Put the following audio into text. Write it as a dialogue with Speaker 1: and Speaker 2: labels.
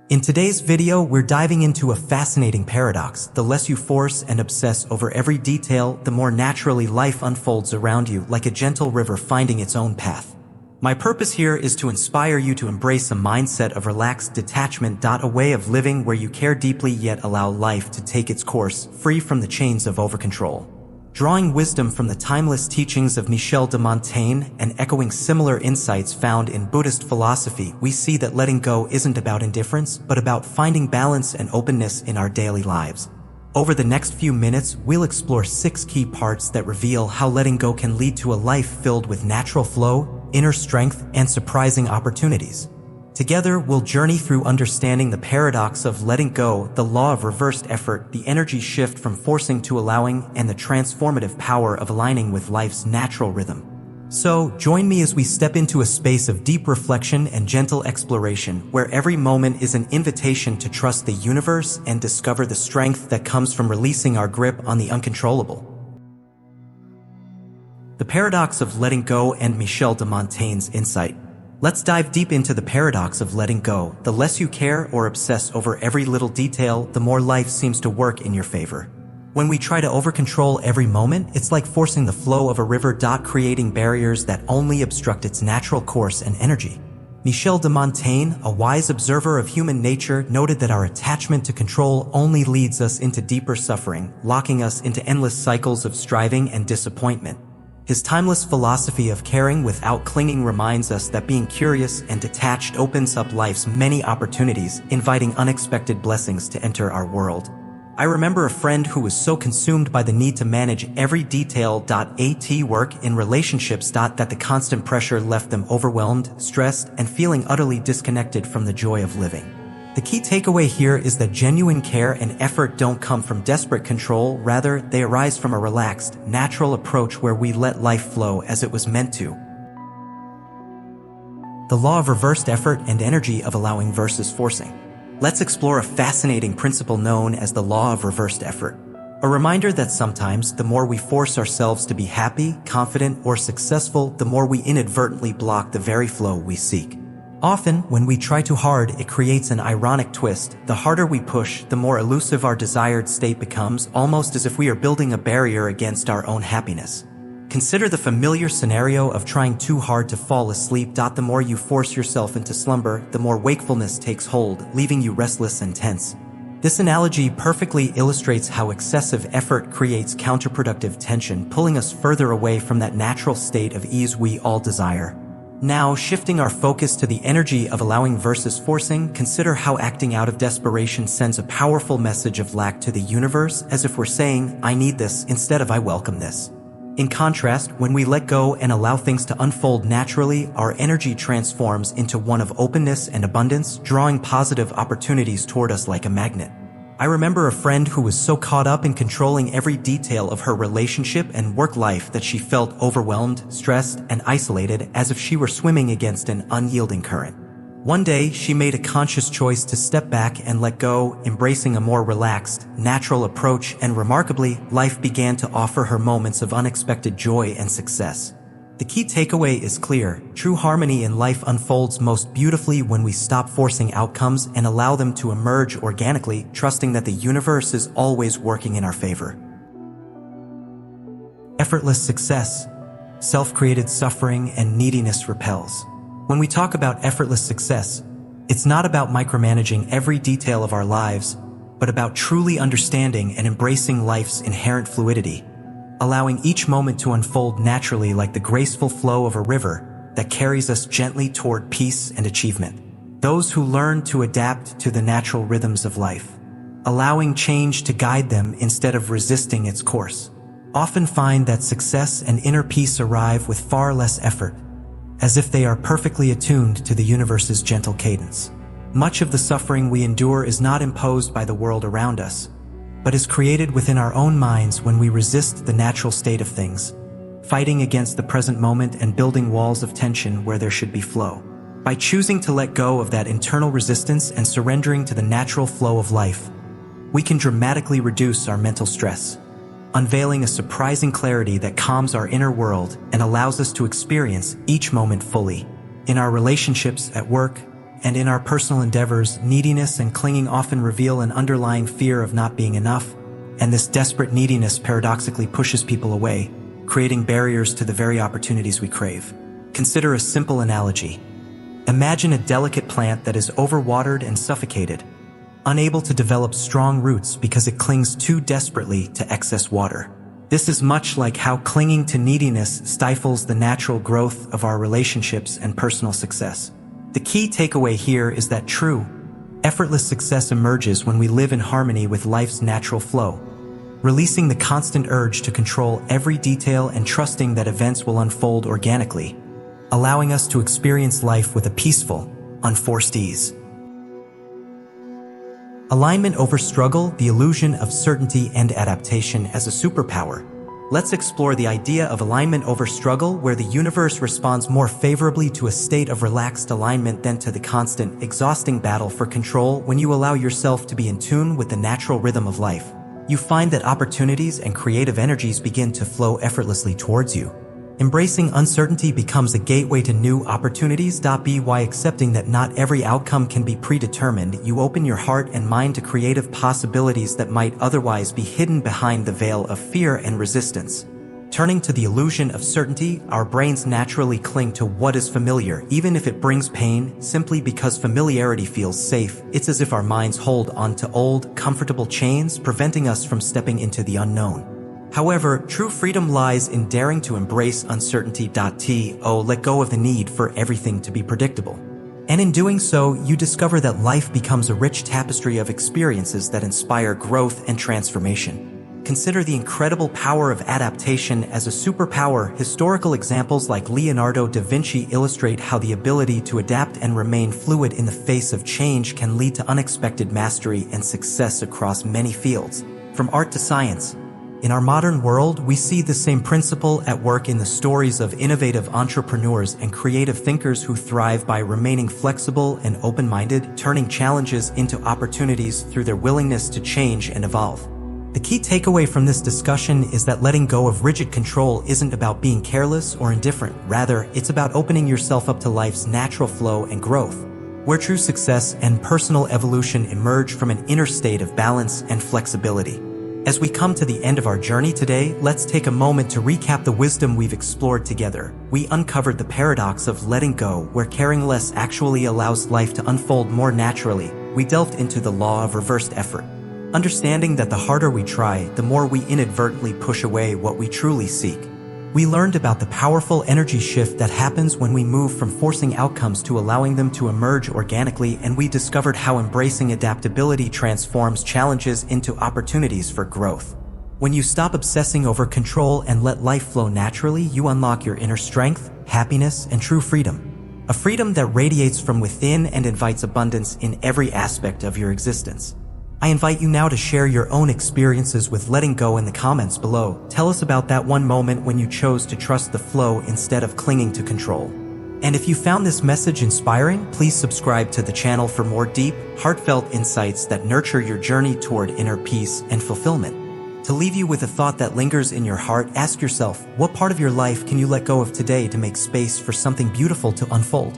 Speaker 1: In today's video, we're diving into a fascinating paradox. The less you force and obsess over every detail, the more naturally life unfolds around you, like a gentle river finding its own path. My purpose here is to inspire you to embrace a mindset of relaxed detachment, a way of living where you care deeply yet allow life to take its course, free from the chains of overcontrol. Drawing wisdom from the timeless teachings of Michel de Montaigne and echoing similar insights found in Buddhist philosophy, we see that letting go isn't about indifference, but about finding balance and openness in our daily lives. Over the next few minutes, we'll explore 6 key parts that reveal how letting go can lead to a life filled with natural flow, inner strength, and surprising opportunities. Together, we'll journey through understanding the paradox of letting go, the law of reversed effort, the energy shift from forcing to allowing, and the transformative power of aligning with life's natural rhythm. So, join me as we step into a space of deep reflection and gentle exploration, where every moment is an invitation to trust the universe and discover the strength that comes from releasing our grip on the uncontrollable. The paradox of letting go and Michel de Montaigne's insight. Let's dive deep into the paradox of letting go. The less you care or obsess over every little detail, the more life seems to work in your favor. When we try to overcontrol every moment, it's like forcing the flow of a river, creating barriers that only obstruct its natural course and energy. Michel de Montaigne, a wise observer of human nature, noted that our attachment to control only leads us into deeper suffering, locking us into endless cycles of striving and disappointment. His timeless philosophy of caring without clinging reminds us that being curious and detached opens up life's many opportunities, inviting unexpected blessings to enter our world. I remember a friend who was so consumed by the need to manage every detail at work, in relationships that the constant pressure left them overwhelmed, stressed, and feeling utterly disconnected from the joy of living. The key takeaway here is that genuine care and effort don't come from desperate control, rather, they arise from a relaxed, natural approach where we let life flow as it was meant to. The law of reversed effort and energy of allowing versus forcing. Let's explore a fascinating principle known as the law of reversed effort. A reminder that sometimes, the more we force ourselves to be happy, confident, or successful, the more we inadvertently block the very flow we seek. Often, when we try too hard, it creates an ironic twist. The harder we push, the more elusive our desired state becomes, almost as if we are building a barrier against our own happiness. Consider the familiar scenario of trying too hard to fall asleep. The more you force yourself into slumber, the more wakefulness takes hold, leaving you restless and tense. This analogy perfectly illustrates how excessive effort creates counterproductive tension, pulling us further away from that natural state of ease we all desire. Now, shifting our focus to the energy of allowing versus forcing, consider how acting out of desperation sends a powerful message of lack to the universe, as if we're saying, "I need this," instead of "I welcome this." In contrast, when we let go and allow things to unfold naturally, our energy transforms into one of openness and abundance, drawing positive opportunities toward us like a magnet. I remember a friend who was so caught up in controlling every detail of her relationship and work life that she felt overwhelmed, stressed, and isolated, as if she were swimming against an unyielding current. One day, she made a conscious choice to step back and let go, embracing a more relaxed, natural approach, and remarkably, life began to offer her moments of unexpected joy and success. The key takeaway is clear. True harmony in life unfolds most beautifully when we stop forcing outcomes and allow them to emerge organically, trusting that the universe is always working in our favor. Effortless success. Self-created suffering and neediness repels. When we talk about effortless success, it's not about micromanaging every detail of our lives, but about truly understanding and embracing life's inherent fluidity, allowing each moment to unfold naturally like the graceful flow of a river that carries us gently toward peace and achievement. Those who learn to adapt to the natural rhythms of life, allowing change to guide them instead of resisting its course, often find that success and inner peace arrive with far less effort, as if they are perfectly attuned to the universe's gentle cadence. Much of the suffering we endure is not imposed by the world around us, but is created within our own minds when we resist the natural state of things, fighting against the present moment and building walls of tension where there should be flow. By choosing to let go of that internal resistance and surrendering to the natural flow of life, we can dramatically reduce our mental stress, unveiling a surprising clarity that calms our inner world and allows us to experience each moment fully. In our relationships, at work, And in our personal endeavors, neediness and clinging often reveal an underlying fear of not being enough, and this desperate neediness paradoxically pushes people away, creating barriers to the very opportunities we crave. Consider a simple analogy. Imagine a delicate plant that is overwatered and suffocated, unable to develop strong roots because it clings too desperately to excess water. This is much like how clinging to neediness stifles the natural growth of our relationships and personal success. The key takeaway here is that true, effortless success emerges when we live in harmony with life's natural flow, releasing the constant urge to control every detail and trusting that events will unfold organically, allowing us to experience life with a peaceful, unforced ease. Alignment over struggle, the illusion of certainty and adaptation as a superpower. Let's explore the idea of alignment over struggle, where the universe responds more favorably to a state of relaxed alignment than to the constant, exhausting battle for control. When you allow yourself to be in tune with the natural rhythm of life, you find that opportunities and creative energies begin to flow effortlessly towards you. Embracing uncertainty becomes a gateway to new opportunities. By accepting that not every outcome can be predetermined, you open your heart and mind to creative possibilities that might otherwise be hidden behind the veil of fear and resistance. Turning to the illusion of certainty, our brains naturally cling to what is familiar, even if it brings pain, simply because familiarity feels safe. It's as if our minds hold on to old, comfortable chains, preventing us from stepping into the unknown. However, true freedom lies in daring to embrace uncertainty. Let go of the need for everything to be predictable. And in doing so, you discover that life becomes a rich tapestry of experiences that inspire growth and transformation. Consider the incredible power of adaptation as a superpower. Historical examples like Leonardo da Vinci illustrate how the ability to adapt and remain fluid in the face of change can lead to unexpected mastery and success across many fields, from art to science. In our modern world, we see the same principle at work in the stories of innovative entrepreneurs and creative thinkers who thrive by remaining flexible and open-minded, turning challenges into opportunities through their willingness to change and evolve. The key takeaway from this discussion is that letting go of rigid control isn't about being careless or indifferent. Rather, it's about opening yourself up to life's natural flow and growth, where true success and personal evolution emerge from an inner state of balance and flexibility. As we come to the end of our journey today, let's take a moment to recap the wisdom we've explored together. We uncovered the paradox of letting go, where caring less actually allows life to unfold more naturally. We delved into the law of reversed effort, understanding that the harder we try, the more we inadvertently push away what we truly seek. We learned about the powerful energy shift that happens when we move from forcing outcomes to allowing them to emerge organically, and we discovered how embracing adaptability transforms challenges into opportunities for growth. When you stop obsessing over control and let life flow naturally, you unlock your inner strength, happiness, and true freedom. A freedom that radiates from within and invites abundance in every aspect of your existence. I invite you now to share your own experiences with letting go in the comments below. Tell us about that one moment when you chose to trust the flow instead of clinging to control. And if you found this message inspiring, please subscribe to the channel for more deep, heartfelt insights that nurture your journey toward inner peace and fulfillment. To leave you with a thought that lingers in your heart, ask yourself, what part of your life can you let go of today to make space for something beautiful to unfold?